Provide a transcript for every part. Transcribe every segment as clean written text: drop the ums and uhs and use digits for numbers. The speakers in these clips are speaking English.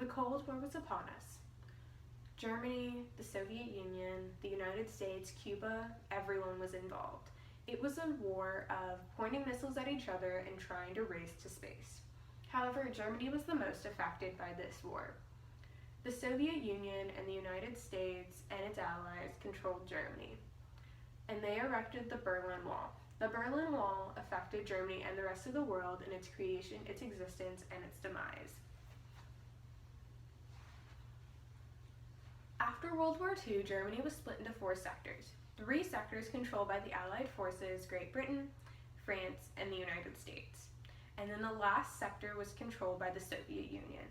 Cold War was upon us. Germany, the Soviet Union, the United States, Cuba, everyone was involved. It was a war of pointing missiles at each other and trying to race to space. However, Germany was the most affected by this war. The Soviet Union and the United States and its allies controlled Germany, and they erected the Berlin Wall. The Berlin Wall affected Germany and the rest of the world in its creation, its existence, and its demise. After World War II, Germany was split into 4 sectors. 3 sectors controlled by the Allied forces, Great Britain, France, and the United States. And then the last sector was controlled by the Soviet Union.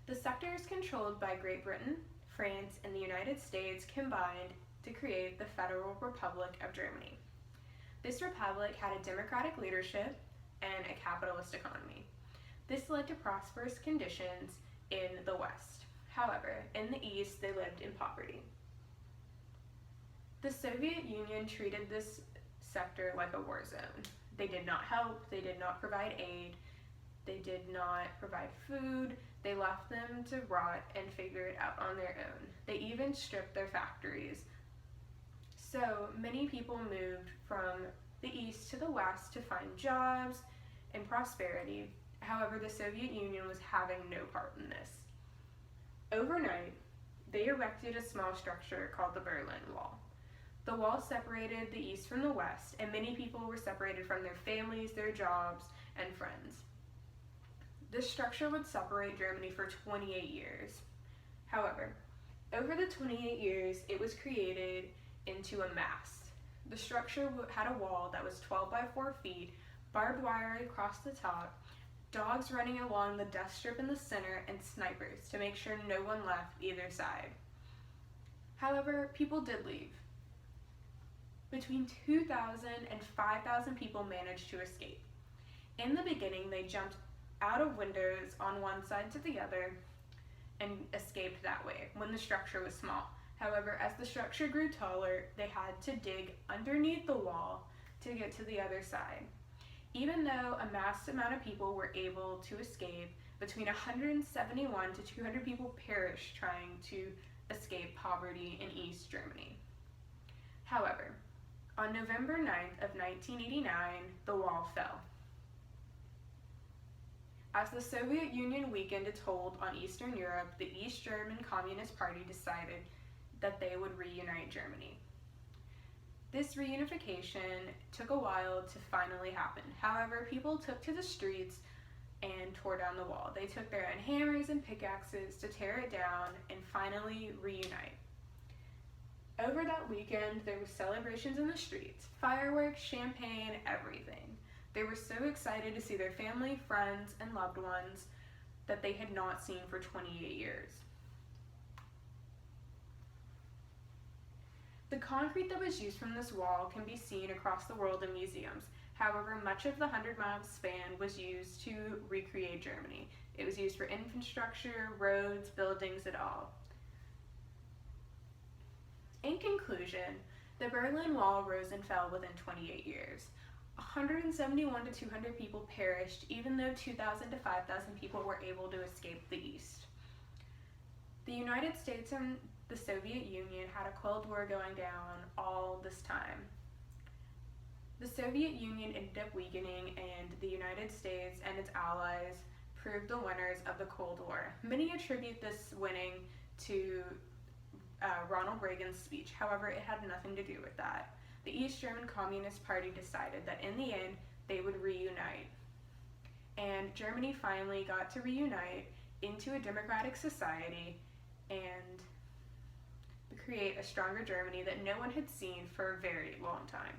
The sectors controlled by Great Britain, France, and the United States combined to create the Federal Republic of Germany. This republic had a democratic leadership and a capitalist economy. This led to prosperous conditions in the West. However, in the East, they lived in poverty. The Soviet Union treated this sector like a war zone. They did not help, they did not provide aid, they did not provide food, they left them to rot and figure it out on their own. They even stripped their factories. So many people moved from the East to the West to find jobs and prosperity. However, the Soviet Union was having no part in this. Overnight, they erected a small structure called the Berlin Wall. The wall separated the East from the West, and many people were separated from their families, their jobs, and friends. This structure would separate Germany for 28 years. However, over the 28 years, it was created into a mast. The structure had a wall that was 12 by 4 feet, barbed wire across the top, dogs running along the death strip in the center, and snipers to make sure no one left either side. However, people did leave. Between 2,000 and 5,000 people managed to escape. In the beginning, they jumped out of windows on one side to the other and escaped that way when the structure was small. However, as the structure grew taller, they had to dig underneath the wall to get to the other side. Even though a mass amount of people were able to escape, between 171 to 200 people perished trying to escape poverty in East Germany. However, on November 9th of 1989, the wall fell. As the Soviet Union weakened its hold on Eastern Europe, the East German Communist Party decided that they would reunite Germany. This reunification took a while to finally happen. However, people took to the streets and tore down the wall. They took their own hammers and pickaxes to tear it down and finally reunite. Over that weekend, there were celebrations in the streets, fireworks, champagne, everything. They were so excited to see their family, friends, and loved ones that they had not seen for 28 years. The concrete that was used from this wall can be seen across the world in museums. However, much of the 100-mile span was used to recreate Germany. It was used for infrastructure, roads, buildings, and all. In conclusion, the Berlin Wall rose and fell within 28 years. 171 to 200 people perished, even though 2,000 to 5,000 people were able to escape the East. The United States and the Soviet Union had a Cold War going down all this time. The Soviet Union ended up weakening, and the United States and its allies proved the winners of the Cold War. Many attribute this winning to Ronald Reagan's speech. However, it had nothing to do with that. The East German Communist Party decided that in the end, they would reunite. And Germany finally got to reunite into a democratic society and create a stronger Germany that no one had seen for a very long time.